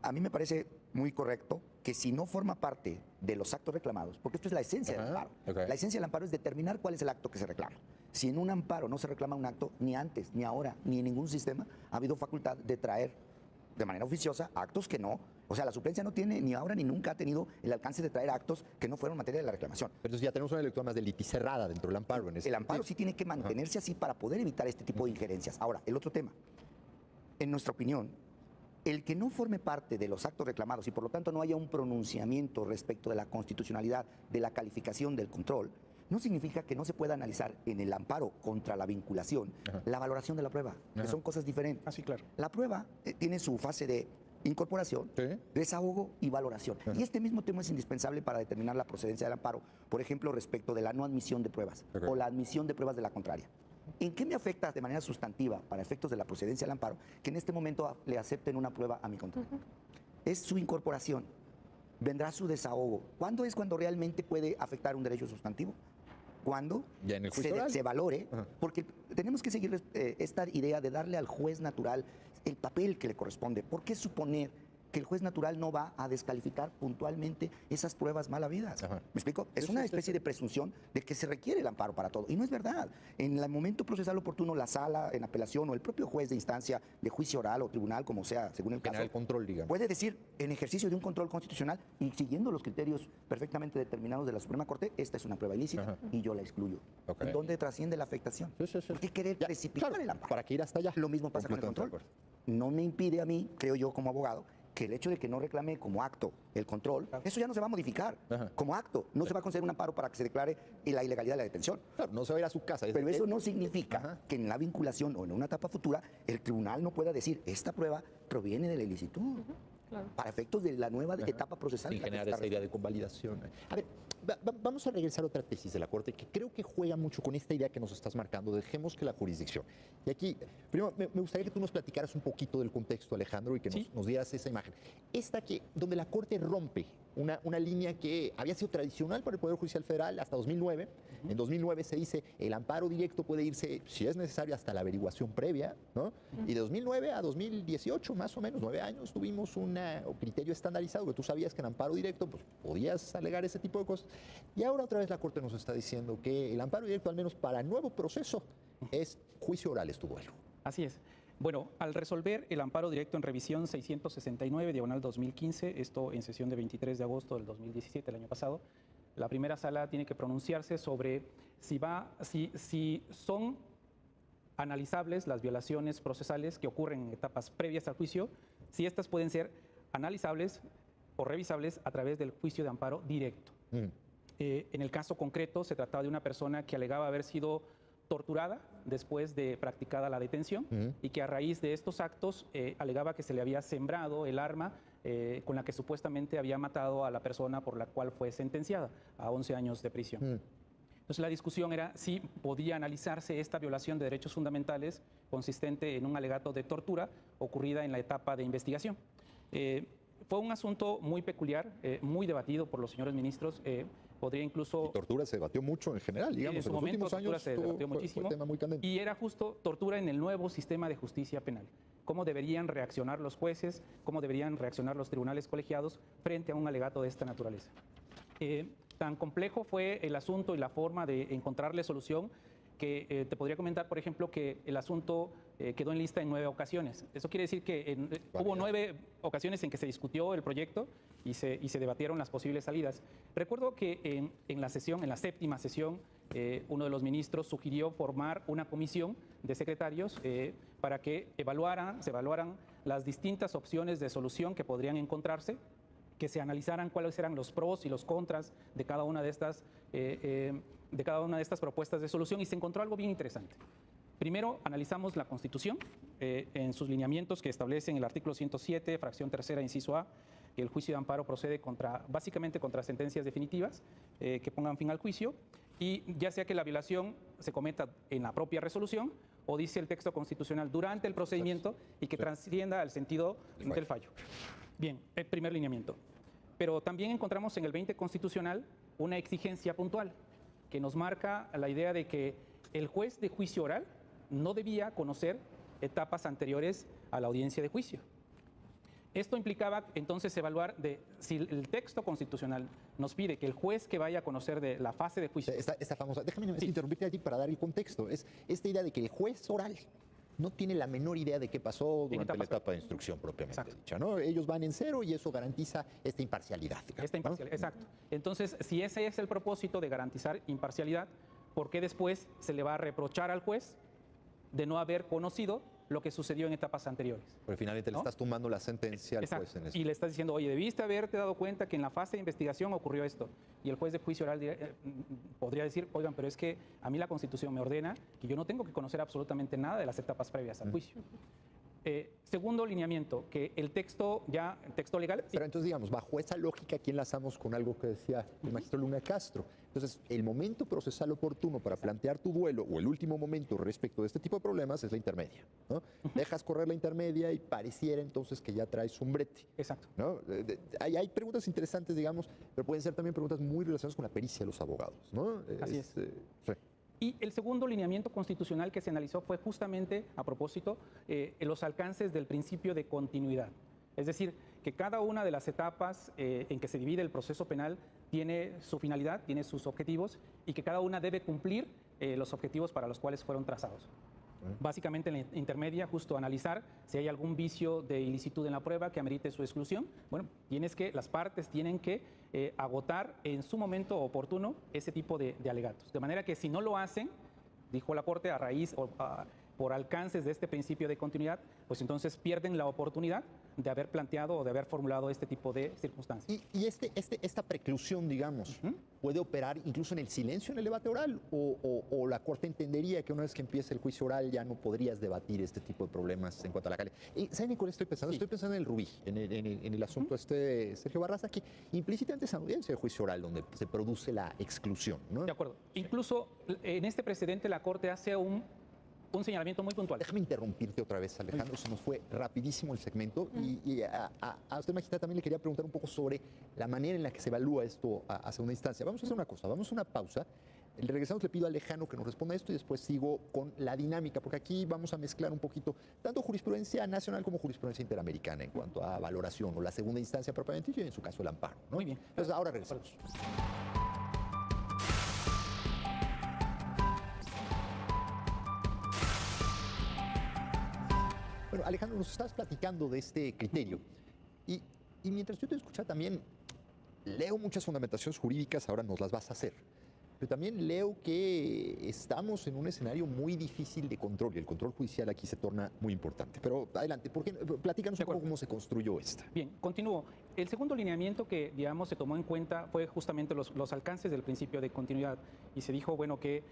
a mí me parece muy correcto que si no forma parte de los actos reclamados, porque esto es la esencia del amparo. La esencia del amparo es determinar cuál es el acto que se reclama. Si en un amparo no se reclama un acto, ni antes, ni ahora, ni en ningún sistema ha habido facultad de traer de manera oficiosa actos que no. O sea, la suplencia no tiene ni ahora ni nunca ha tenido el alcance de traer actos que no fueron materia de la reclamación. Pero entonces ya tenemos una lectura más de litis cerrada dentro del amparo. En ese el amparo sí tiene que mantenerse así para poder evitar este tipo de injerencias. Ahora, el otro tema. En nuestra opinión, el que no forme parte de los actos reclamados y por lo tanto no haya un pronunciamiento respecto de la constitucionalidad de la calificación del control, no significa que no se pueda analizar en el amparo contra la vinculación la valoración de la prueba, que son cosas diferentes. Sí, claro. La prueba tiene su fase de incorporación, desahogo y valoración. Y este mismo tema es indispensable para determinar la procedencia del amparo, por ejemplo, respecto de la no admisión de pruebas o la admisión de pruebas de la contraria. ¿En qué me afecta de manera sustantiva, para efectos de la procedencia del amparo, que en este momento le acepten una prueba a mi contra? Es su incorporación. Vendrá su desahogo. ¿Cuándo es cuando realmente puede afectar un derecho sustantivo? cuando Ya en el juicio oral. se valore, Ajá. porque tenemos que seguir esta idea de darle al juez natural el papel que le corresponde. ¿Por qué suponer que el juez natural no va a descalificar puntualmente esas pruebas mal habidas? Ajá. ¿Me explico? Es una especie de presunción de que se requiere el amparo para todo. Y no es verdad. En el momento procesal oportuno, la sala en apelación o el propio juez de instancia de juicio oral o tribunal, como sea, según el caso, General control, digamos. puede decir, en ejercicio de un control constitucional y siguiendo los criterios perfectamente determinados de la Suprema Corte, esta es una prueba ilícita Ajá. y yo la excluyo. Ok. ¿En dónde trasciende la afectación? Sí, sí, sí. ¿Por qué querer Ya, precipitar claro, el amparo? ¿para qué ir hasta allá? Lo mismo pasa con el Completamente control. de acuerdo. No me impide a mí, creo yo como abogado, que el hecho de que no reclame como acto el control, eso ya no se va a modificar. Ajá. Como acto, no se va a conceder un amparo para que se declare la ilegalidad de la detención. Claro, no se va a ir a su casa. Pero eso no significa Ajá. que en la vinculación o en una etapa futura el tribunal no pueda decir esta prueba proviene de la ilicitud. Claro. Para efectos de la nueva etapa procesal. Sin de la que generar se está esa idea de convalidación. A ver, vamos a regresar a otra tesis de la Corte que creo que juega mucho con esta idea que nos estás marcando. Dejemos que la jurisdicción. Y aquí, primero, me gustaría que tú nos platicaras un poquito del contexto, Alejandro, y que Sí. nos dieras esa imagen. Esta que, donde la Corte rompe una línea que había sido tradicional para el Poder Judicial Federal hasta 2009. En 2009 se dice el amparo directo puede irse, si es necesario, hasta la averiguación previa, ¿no? Y de 2009 a 2018, más o menos, 9 años, tuvimos un criterio estandarizado, que tú sabías que en amparo directo pues, podías alegar ese tipo de cosas. Y ahora otra vez la Corte nos está diciendo que el amparo directo, al menos para el nuevo proceso, es juicio oral, es tu duelo. Así es. Bueno, al resolver el amparo directo en revisión 669, diagonal 2015, esto en sesión de 23 de agosto del 2017, el año pasado, la primera sala tiene que pronunciarse sobre si son analizables las violaciones procesales que ocurren en etapas previas al juicio, si estas pueden ser analizables o revisables a través del juicio de amparo directo. En el caso concreto, se trataba de una persona que alegaba haber sido torturada después de practicada la detención y que a raíz de estos actos alegaba que se le había sembrado el arma con la que supuestamente había matado a la persona por la cual fue sentenciada a 11 años de prisión. Entonces la discusión era si podía analizarse esta violación de derechos fundamentales consistente en un alegato de tortura ocurrida en la etapa de investigación. Fue un asunto muy peculiar, muy debatido por los señores ministros. Podría incluso... Y tortura se debatió mucho en general, digamos. En su los momento, últimos tortura años se debatió fue muchísimo. tema muy candente. Y era justo tortura en el nuevo sistema de justicia penal. Cómo deberían reaccionar los jueces, cómo deberían reaccionar los tribunales colegiados frente a un alegato de esta naturaleza. Tan complejo fue el asunto y la forma de encontrarle solución que te podría comentar, por ejemplo, que el asunto quedó en lista en 9 ocasiones. Eso quiere decir que hubo 9 ocasiones en que se discutió el proyecto y se debatieron las posibles salidas. Recuerdo que en la sesión, en la séptima sesión, uno de los ministros sugirió formar una comisión de secretarios para que se evaluaran las distintas opciones de solución que podrían encontrarse, que se analizaran cuáles eran los pros y los contras de cada una de estas propuestas de solución, y se encontró algo bien interesante. Primero, analizamos la Constitución en sus lineamientos que establecen el artículo 107, fracción tercera, inciso A, que el juicio de amparo procede básicamente contra sentencias definitivas que pongan fin al juicio, y ya sea que la violación se cometa en la propia resolución o dice el texto constitucional durante el procedimiento y que trascienda al sentido del fallo. Bien, el primer lineamiento. Pero también encontramos en el 20 constitucional una exigencia puntual que nos marca la idea de que el juez de juicio oral no debía conocer etapas anteriores a la audiencia de juicio. Esto implicaba entonces evaluar si el texto constitucional nos pide que el juez que vaya a conocer de la fase de juicio... Esta famosa, déjame interrumpirte a ti para dar el contexto. Es esta idea de que el juez oral no tiene la menor idea de qué pasó durante la etapa de instrucción propiamente dicha, ¿no? Ellos van en cero y eso garantiza esta imparcialidad. Digamos, ¿no? Exacto. Entonces, si ese es el propósito de garantizar imparcialidad, ¿por qué después se le va a reprochar al juez de no haber conocido lo que sucedió en etapas anteriores? Porque finalmente le estás tumbando la sentencia al juez en eso. Y le estás diciendo, oye, debiste haberte dado cuenta que en la fase de investigación ocurrió esto. Y el juez de juicio oral podría decir, oigan, pero es que a mí la Constitución me ordena que yo no tengo que conocer absolutamente nada de las etapas previas al juicio. Segundo lineamiento, que el texto legal... Sí. Pero entonces, digamos, bajo esa lógica, aquí enlazamos con algo que decía el magistrado Luna Castro. Entonces, el momento procesal oportuno para plantear tu duelo o el último momento respecto de este tipo de problemas es la intermedia, ¿no? Dejas correr la intermedia y pareciera entonces que ya traes un brete. Exacto. ¿No? Hay preguntas interesantes, digamos, pero pueden ser también preguntas muy relacionadas con la pericia de los abogados, ¿no? Así es. Sí. Y el segundo lineamiento constitucional que se analizó fue justamente, a propósito, los alcances del principio de continuidad. Es decir, que cada una de las etapas en que se divide el proceso penal tiene su finalidad, tiene sus objetivos y que cada una debe cumplir los objetivos para los cuales fueron trazados. Básicamente en la intermedia, justo analizar si hay algún vicio de ilicitud en la prueba que amerite su exclusión. Bueno, las partes tienen que agotar en su momento oportuno ese tipo de alegatos. De manera que si no lo hacen, dijo la Corte, a raíz o por alcances de este principio de continuidad, pues entonces pierden la oportunidad de haber planteado o de haber formulado este tipo de circunstancias. ¿Y esta preclusión, digamos, puede operar incluso en el silencio en el debate oral? ¿O la Corte entendería que una vez que empiece el juicio oral ya no podrías debatir este tipo de problemas en cuanto a la calidad? ¿Saben en cuál estoy pensando? Sí. Estoy pensando en el Rubí, en el asunto de Sergio Barraza, que implícitamente es audiencia de juicio oral donde se produce la exclusión, ¿no? De acuerdo. Incluso en este precedente la Corte hace un señalamiento muy puntual. Déjame interrumpirte otra vez, Alejandro, se nos fue rapidísimo el segmento y a usted, magistrada, también le quería preguntar un poco sobre la manera en la que se evalúa esto a segunda instancia. Vamos a hacer una cosa, vamos a una pausa. Regresamos, le pido a Alejandro que nos responda a esto y después sigo con la dinámica, porque aquí vamos a mezclar un poquito tanto jurisprudencia nacional como jurisprudencia interamericana en cuanto a valoración o la segunda instancia propiamente y en su caso el amparo, ¿no? Muy bien. Entonces ahora regresamos. Bueno, Alejandro, nos estás platicando de este criterio y mientras yo te escuchaba también leo muchas fundamentaciones jurídicas, ahora nos las vas a hacer, pero también leo que estamos en un escenario muy difícil de control y el control judicial aquí se torna muy importante. Pero adelante, platícanos un poco cómo se construyó esta. Bien, continúo. El segundo lineamiento que, digamos, se tomó en cuenta fue justamente los alcances del principio de continuidad y se dijo, bueno, que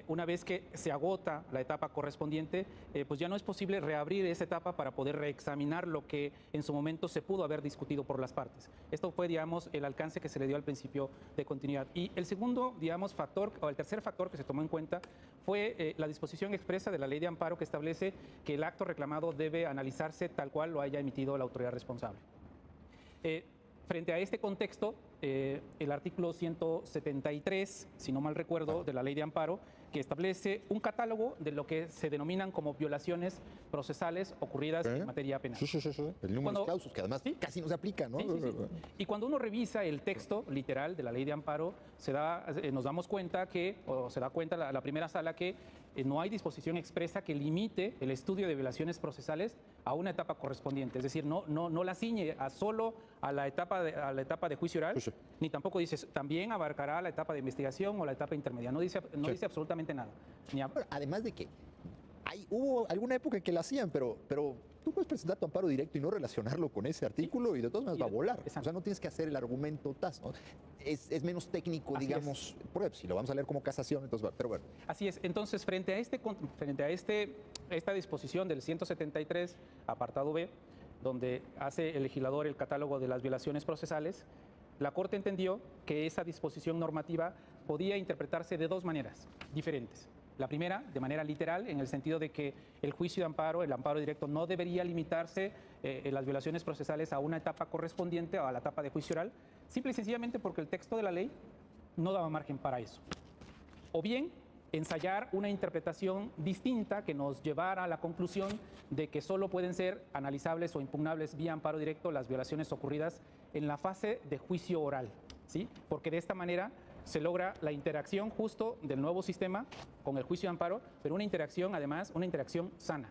una vez que se agota la etapa correspondiente, pues ya no es posible reabrir esa etapa para poder reexaminar lo que en su momento se pudo haber discutido por las partes. Esto fue, digamos, el alcance que se le dio al principio de continuidad. Y el segundo, digamos, factor, o el tercer factor que se tomó en cuenta fue la disposición expresa de la ley de amparo que establece que el acto reclamado debe analizarse tal cual lo haya emitido la autoridad responsable. Frente a este contexto, el artículo 173, si no mal recuerdo, de la ley de amparo, que establece un catálogo de lo que se denominan como violaciones procesales ocurridas en materia penal. Sí. El número de causos, que además casi no se aplica, ¿no? Sí. Y cuando uno revisa el texto literal de la ley de amparo, nos damos cuenta se da cuenta la primera sala que no hay disposición expresa que limite el estudio de violaciones procesales a una etapa correspondiente. Es decir, no la ciñe solo a la etapa de juicio oral, ni tampoco dice, también abarcará la etapa de investigación o la etapa intermedia. No dice absolutamente nada. Además de que hubo alguna época en que la hacían, pero tú puedes presentar tu amparo directo y no relacionarlo con ese artículo y de todas maneras va a volar. Exacto. O sea, no tienes que hacer el argumento TAS, ¿no? Es menos técnico, Así digamos, si lo vamos a leer como casación, entonces pero bueno. Así es. Entonces, frente a esta disposición del 173, apartado B, donde hace el legislador el catálogo de las violaciones procesales, la Corte entendió que esa disposición normativa podía interpretarse de dos maneras diferentes. La primera, de manera literal, en el sentido de que el juicio de amparo, el amparo directo, no debería limitarse en las violaciones procesales a una etapa correspondiente o a la etapa de juicio oral, simple y sencillamente porque el texto de la ley no daba margen para eso. O bien, ensayar una interpretación distinta que nos llevara a la conclusión de que solo pueden ser analizables o impugnables vía amparo directo las violaciones ocurridas en la fase de juicio oral, ¿sí? Porque de esta manera se logra la interacción justo del nuevo sistema con el juicio de amparo, pero una interacción, además, una interacción sana.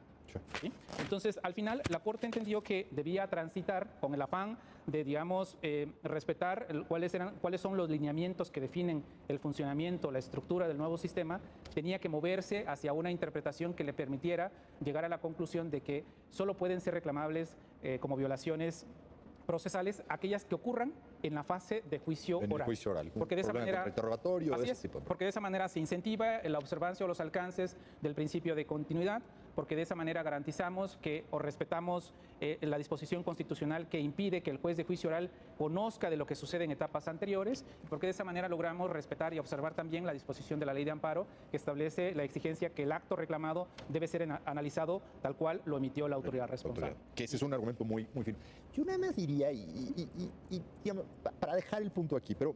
¿Sí? Entonces, al final, la Corte entendió que debía transitar con el afán de, digamos, respetar cuáles son los lineamientos que definen el funcionamiento, la estructura del nuevo sistema, tenía que moverse hacia una interpretación que le permitiera llegar a la conclusión de que solo pueden ser reclamables como violaciones procesales aquellas que ocurran en la fase de juicio En el oral. juicio oral. Porque de esa Problema manera, contra interrogatorio, así ese es, tipo de- porque de esa manera se incentiva la observancia o los alcances del principio de continuidad, porque de esa manera garantizamos que o respetamos la disposición constitucional que impide que el juez de juicio oral conozca de lo que sucede en etapas anteriores, porque de esa manera logramos respetar y observar también la disposición de la ley de amparo que establece la exigencia que el acto reclamado debe ser analizado tal cual lo emitió la autoridad responsable. Que ese es un argumento muy, muy fino. Yo nada más diría, digamos, para dejar el punto aquí, pero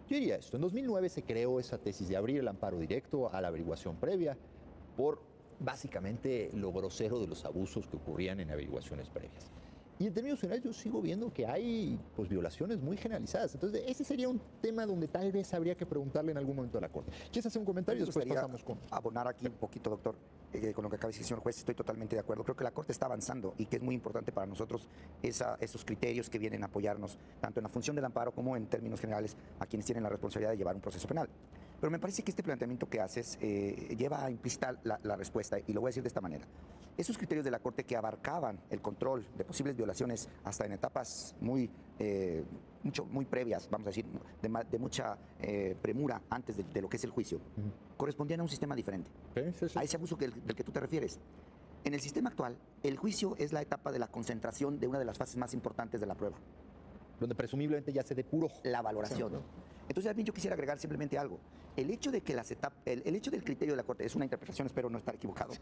yo diría esto. En 2009 se creó esa tesis de abrir el amparo directo a la averiguación previa por básicamente lo grosero de los abusos que ocurrían en averiguaciones previas. Y en términos generales yo sigo viendo que hay pues, violaciones muy generalizadas. Entonces ese sería un tema donde tal vez habría que preguntarle en algún momento a la Corte. ¿Quieres hacer un comentario? Me Después gustaría pasamos con... abonar aquí un poquito, doctor, con lo que acaba de decir el señor juez. Estoy totalmente de acuerdo. Creo que la Corte está avanzando y que es muy importante para nosotros esos criterios que vienen a apoyarnos, tanto en la función del amparo como en términos generales a quienes tienen la responsabilidad de llevar un proceso penal. Pero me parece que este planteamiento que haces lleva implícita la respuesta, y lo voy a decir de esta manera. Esos criterios de la Corte que abarcaban el control de posibles violaciones hasta en etapas muy previas, vamos a decir, de mucha premura antes de lo que es el juicio, correspondían a un sistema diferente, a ese abuso del que tú te refieres. En el sistema actual, el juicio es la etapa de la concentración de una de las fases más importantes de la prueba. Donde presumiblemente ya se depuró. La valoración. Sí, ¿no? Entonces, también yo quisiera agregar simplemente algo. El hecho de que el hecho del criterio de la Corte, es una interpretación, espero no estar equivocado,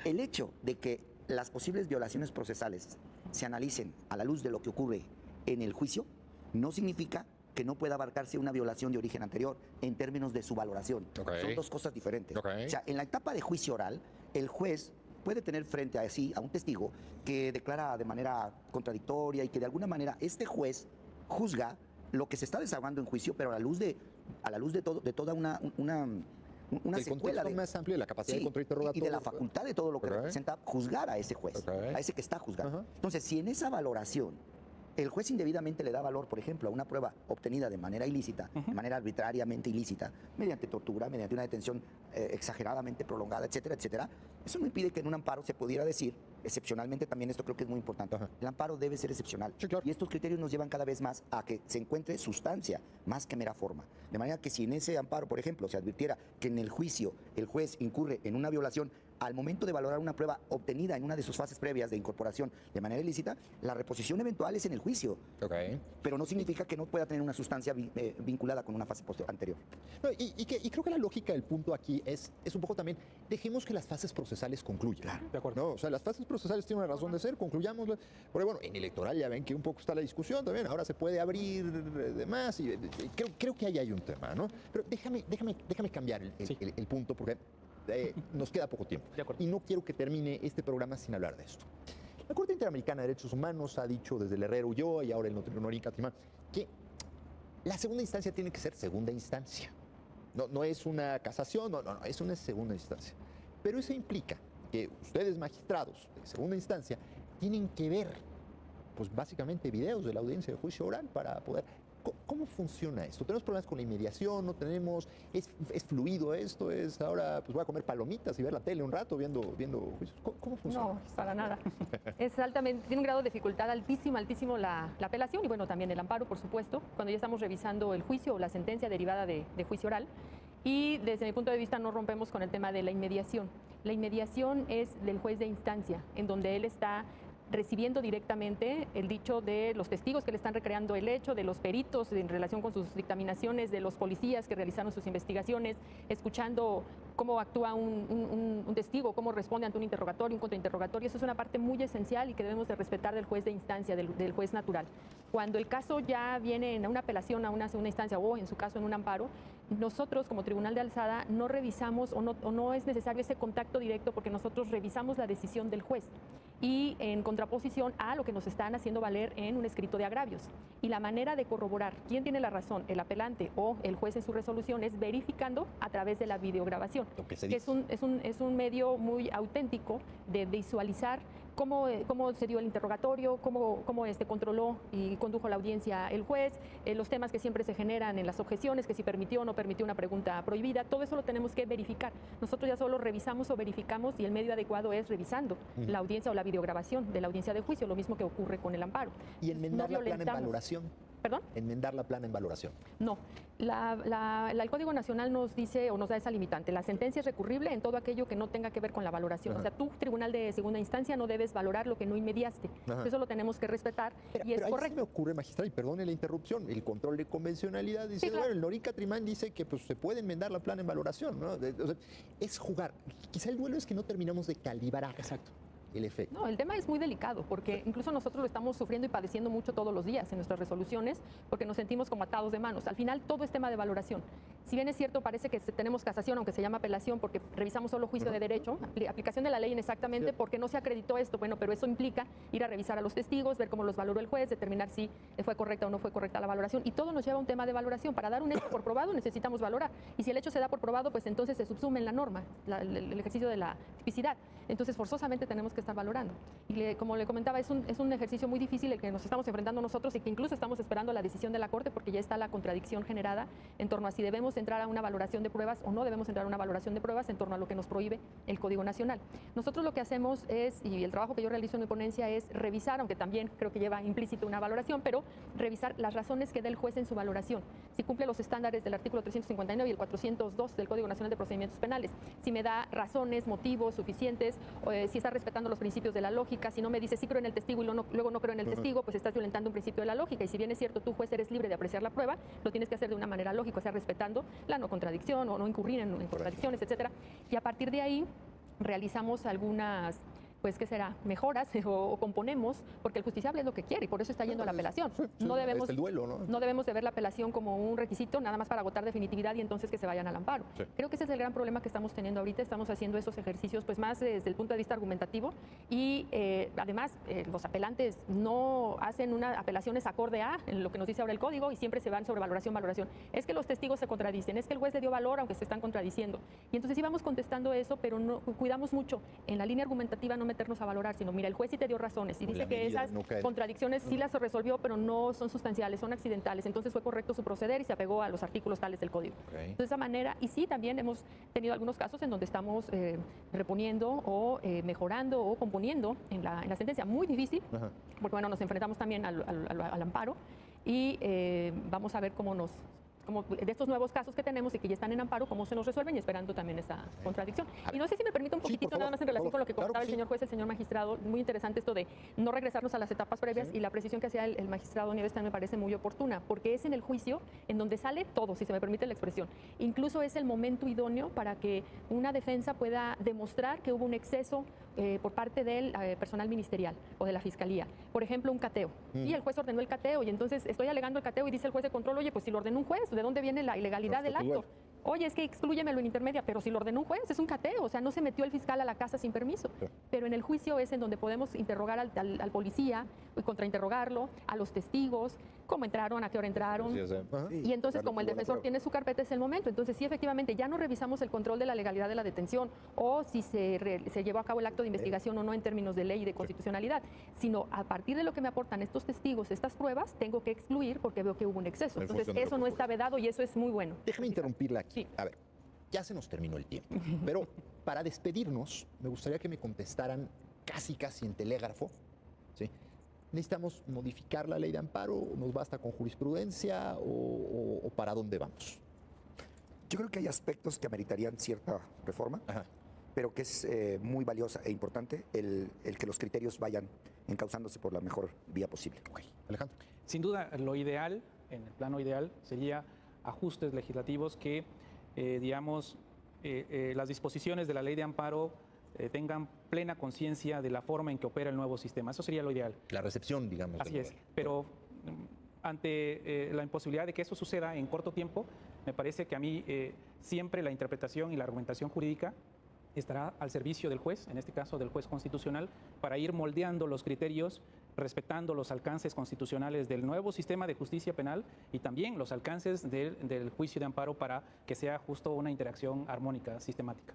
el hecho de que las posibles violaciones procesales se analicen a la luz de lo que ocurre en el juicio, no significa que no pueda abarcarse una violación de origen anterior en términos de su valoración. Okay. Son dos cosas diferentes. Okay. O sea, en la etapa de juicio oral, el juez puede tener frente a sí a un testigo que declara de manera contradictoria y que de alguna manera este juez juzga lo que se está desahogando en juicio, pero a la luz de toda una secuela de más amplio de la capacidad de contrainterrogatorio y de la facultad de todo lo que representa juzgar a ese juez, a ese que está juzgando. Entonces, si en esa valoración el juez indebidamente le da valor, por ejemplo, a una prueba obtenida de manera ilícita, de manera arbitrariamente ilícita, mediante tortura, mediante una detención exageradamente prolongada, etcétera, etcétera, eso no impide que en un amparo se pudiera decir, excepcionalmente también, esto creo que es muy importante, el amparo debe ser excepcional. Sí, claro. Y estos criterios nos llevan cada vez más a que se encuentre sustancia más que mera forma. De manera que si en ese amparo, por ejemplo, se advirtiera que en el juicio el juez incurre en una violación, al momento de valorar una prueba obtenida en una de sus fases previas de incorporación de manera ilícita, la reposición eventual es en el juicio. Pero no significa que no pueda tener una sustancia vinculada con una fase anterior. No, y creo que la lógica del punto aquí es un poco también, dejemos que las fases procesales concluyan. Claro. De acuerdo. ¿No? O sea, las fases procesales tienen una razón de ser, concluyámoslas. Porque bueno, en electoral ya ven que un poco está la discusión también, ahora se puede abrir demás, y creo que ahí hay un tema, ¿no? Pero déjame cambiar el punto, porque nos queda poco tiempo. Y no quiero que termine este programa sin hablar de esto. La Corte Interamericana de Derechos Humanos ha dicho desde el Herrero Ulloa y ahora el Norín Catimán que la segunda instancia tiene que ser segunda instancia. No es una casación, no, es una segunda instancia. Pero eso implica que ustedes, magistrados de segunda instancia, tienen que ver, pues básicamente, videos de la audiencia de juicio oral para poder... ¿Cómo funciona esto? ¿Tenemos problemas con la inmediación? ¿No tenemos? ¿Es fluido esto? ¿Es ahora, pues voy a comer palomitas y ver la tele un rato viendo juicios? ¿Cómo funciona? No, para nada. Es altamente, tiene un grado de dificultad altísimo la apelación y bueno, también el amparo, por supuesto, cuando ya estamos revisando el juicio o la sentencia derivada de juicio oral. Y desde mi punto de vista no rompemos con el tema de la inmediación. La inmediación es del juez de instancia, en donde él está recibiendo directamente el dicho de los testigos que le están recreando el hecho, de los peritos en relación con sus dictaminaciones, de los policías que realizaron sus investigaciones, escuchando cómo actúa un testigo, cómo responde ante un interrogatorio, un contrainterrogatorio. Eso es una parte muy esencial y que debemos de respetar del juez de instancia, del juez natural. Cuando el caso ya viene en una apelación a una segunda instancia o en su caso en un amparo, nosotros como Tribunal de Alzada no revisamos o no es necesario ese contacto directo porque nosotros revisamos la decisión del juez y en contraposición a lo que nos están haciendo valer en un escrito de agravios. Y la manera de corroborar quién tiene la razón, el apelante o el juez en su resolución, es verificando a través de la videograbación, que es un medio muy auténtico de visualizar cómo se dio el interrogatorio, cómo controló y condujo la audiencia el juez, los temas que siempre se generan en las objeciones, que si permitió o no permitió una pregunta prohibida, todo eso lo tenemos que verificar. Nosotros ya solo revisamos o verificamos y el medio adecuado es revisando la audiencia o la videograbación de la audiencia de juicio, lo mismo que ocurre con el amparo. ¿Y enmendar la plana en valoración? ¿Perdón? Enmendar la plana en valoración. No, el Código Nacional nos dice o nos da esa limitante. La sentencia es recurrible en todo aquello que no tenga que ver con la valoración. O sea, tú, tribunal de segunda instancia, no debes valorar lo que no inmediaste. Eso lo tenemos que respetar y es pero correcto. ahí sí me ocurre, magistrado, y perdone la interrupción, el control de convencionalidad dice, Sí, claro. bueno, el Norin Catrimán dice que pues, se puede enmendar la plana en valoración, ¿no? O sea, es jugar. Quizá el duelo es que no terminamos de calibrar. Exacto. El efecto. No, el tema es muy delicado porque incluso nosotros lo estamos sufriendo y padeciendo mucho todos los días en nuestras resoluciones porque nos sentimos como atados de manos. Al final todo es tema de valoración. Si bien es cierto, parece que tenemos casación, aunque se llama apelación, porque revisamos solo juicio de derecho, aplicación de la ley inexactamente porque no se acreditó esto. Bueno, pero eso implica ir a revisar a los testigos, ver cómo los valoró el juez, determinar si fue correcta o no fue correcta la valoración. Y todo nos lleva a un tema de valoración. Para dar un hecho por probado necesitamos valorar. Y si el hecho se da por probado, pues entonces se subsume en la norma, el ejercicio de la tipicidad. Entonces forzosamente tenemos que estar valorando. Y como le comentaba, es un ejercicio muy difícil el que nos estamos enfrentando nosotros y que incluso estamos esperando la decisión de la Corte porque ya está la contradicción generada en torno a si debemos entrar a una valoración de pruebas o no debemos entrar a una valoración de pruebas en torno a lo que nos prohíbe el Código Nacional. Nosotros lo que hacemos es, y el trabajo que yo realizo en mi ponencia es revisar, aunque también creo que lleva implícito una valoración, pero revisar las razones que da el juez en su valoración. Si cumple los estándares del artículo 359 y el 402 del Código Nacional de Procedimientos Penales, si me da razones, motivos suficientes, si está respetando los principios de la lógica, si no me dice sí creo en el testigo y luego no creo en el testigo, pues estás violentando un principio de la lógica. Y si bien es cierto, tú juez eres libre de apreciar la prueba, lo tienes que hacer de una manera lógica, o sea, respetando la no contradicción o no incurrir en contradicciones, etcétera. Y a partir de ahí realizamos algunas, pues, ¿qué será? Mejoras o componemos, porque el justiciable es lo que quiere y por eso está yendo a la apelación. No debemos, el duelo, ¿no? No debemos de ver la apelación como un requisito nada más para agotar definitividad y entonces que se vayan al amparo. Sí. Creo que ese es el gran problema que estamos teniendo ahorita. Estamos haciendo esos ejercicios pues más desde el punto de vista argumentativo y además los apelantes no hacen una apelaciones acorde a lo que nos dice ahora el código y siempre se van sobre valoración. Es que los testigos se contradicen, es que el juez le dio valor aunque se están contradiciendo. Y entonces íbamos contestando eso, pero no, cuidamos mucho en la línea argumentativa no meternos a valorar, sino mira, el juez sí te dio razones y dice que esas contradicciones sí las resolvió, pero no son sustanciales, son accidentales. Entonces fue correcto su proceder y se apegó a los artículos tales del código. Entonces, de esa manera, y sí, también hemos tenido algunos casos en donde estamos reponiendo o mejorando o componiendo en la sentencia. Muy difícil, porque bueno, nos enfrentamos también al amparo y vamos a ver cómo de estos nuevos casos que tenemos y que ya están en amparo, cómo se nos resuelven y esperando también esa contradicción. Y no sé si me permite un poquitito nada más en relación con lo que comentaba el señor juez, el señor magistrado, muy interesante esto de no regresarnos a las etapas previas y la precisión que hacía el magistrado Nieves también me parece muy oportuna, porque es en el juicio en donde sale todo, si se me permite la expresión. Incluso es el momento idóneo para que una defensa pueda demostrar que hubo un exceso por parte del personal ministerial o de la fiscalía. Por ejemplo, un cateo. Y el juez ordenó el cateo y entonces estoy alegando el cateo y dice el juez de control, oye, pues si lo ordenó un juez, ¿de dónde viene la ilegalidad del acto? Oye, es que exclúyemelo en intermedia, pero si lo ordenó un juez, es un cateo, o sea, no se metió el fiscal a la casa sin permiso. Pero en el juicio es en donde podemos interrogar al policía y contrainterrogarlo, a los testigos, cómo entraron, a qué hora entraron. Y entonces, como el defensor tiene su carpeta, es el momento. Entonces, sí, efectivamente, ya no revisamos el control de la legalidad de la detención o si se llevó a cabo el acto de investigación o no en términos de ley y de constitucionalidad, sino a partir de lo que me aportan estos testigos, estas pruebas, tengo que excluir porque veo que hubo un exceso. Entonces, eso no está vedado y eso es muy bueno. Déjame interrumpirla aquí. Sí. A ver, ya se nos terminó el tiempo, pero para despedirnos, me gustaría que me contestaran casi en telégrafo, ¿sí? ¿Necesitamos modificar la ley de amparo? ¿Nos basta con jurisprudencia o para dónde vamos? Yo creo que hay aspectos que ameritarían cierta reforma, pero que es muy valiosa e importante el que los criterios vayan encauzándose por la mejor vía posible. Alejandro. Sin duda, lo ideal, en el plano ideal, sería ajustes legislativos que, las disposiciones de la ley de amparo tengan plena conciencia de la forma en que opera el nuevo sistema. Eso sería lo ideal. La recepción, digamos. Así es, pero ante la imposibilidad de que eso suceda en corto tiempo, me parece que a mí siempre la interpretación y la argumentación jurídica estará al servicio del juez, en este caso del juez constitucional, para ir moldeando los criterios, respetando los alcances constitucionales del nuevo sistema de justicia penal y también los alcances del juicio de amparo para que sea justo una interacción armónica, sistemática.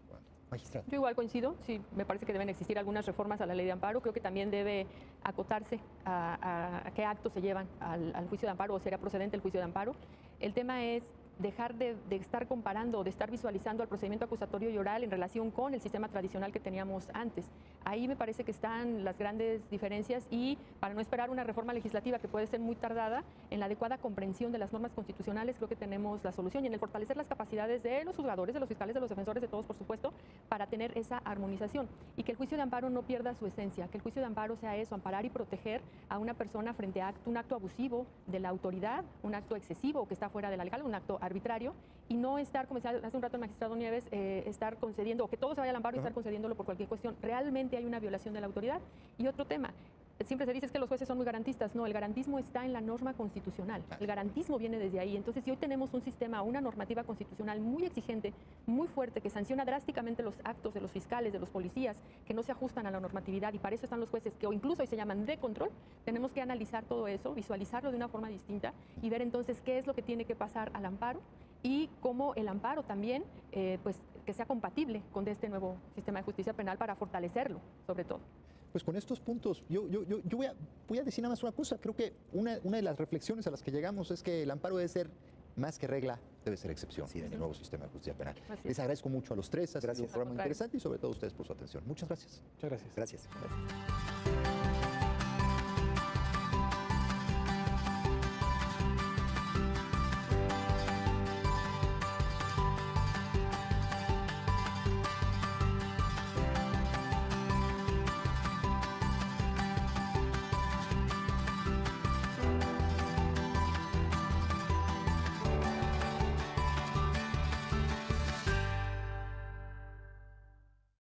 Magistrado. Yo igual coincido, sí, me parece que deben existir algunas reformas a la ley de amparo, creo que también debe acotarse a qué actos se llevan al juicio de amparo o será procedente el juicio de amparo. El tema es dejar de estar comparando o de estar visualizando el procedimiento acusatorio y oral en relación con el sistema tradicional que teníamos antes. Ahí me parece que están las grandes diferencias y para no esperar una reforma legislativa que puede ser muy tardada, en la adecuada comprensión de las normas constitucionales creo que tenemos la solución y en el fortalecer las capacidades de los juzgadores, de los fiscales, de los defensores, de todos por supuesto, para tener esa armonización y que el juicio de amparo no pierda su esencia, que el juicio de amparo sea eso, amparar y proteger a una persona frente a un acto abusivo de la autoridad, un acto excesivo que está fuera de la legal, un acto arbitrario y no estar, como decía hace un rato el magistrado Nieves, estar concediendo o que todo se vaya al amparo y estar concediéndolo por cualquier cuestión. Realmente hay una violación de la autoridad. Y otro tema, siempre se dice que los jueces son muy garantistas. No, el garantismo está en la norma constitucional. El garantismo viene desde ahí. Entonces, si hoy tenemos un sistema, una normativa constitucional muy exigente, muy fuerte, que sanciona drásticamente los actos de los fiscales, de los policías, que no se ajustan a la normatividad, y para eso están los jueces, que incluso hoy se llaman de control, tenemos que analizar todo eso, visualizarlo de una forma distinta y ver entonces qué es lo que tiene que pasar al amparo y cómo el amparo también, pues, que sea compatible con este nuevo sistema de justicia penal para fortalecerlo, sobre todo. Pues con estos puntos, yo voy a decir nada más una cosa. Creo que una de las reflexiones a las que llegamos es que el amparo debe ser más que regla, debe ser excepción en el nuevo sistema de justicia penal. Les agradezco mucho a los tres, ha sido un programa interesante y sobre todo a ustedes por su atención. Muchas gracias. Muchas gracias. Gracias.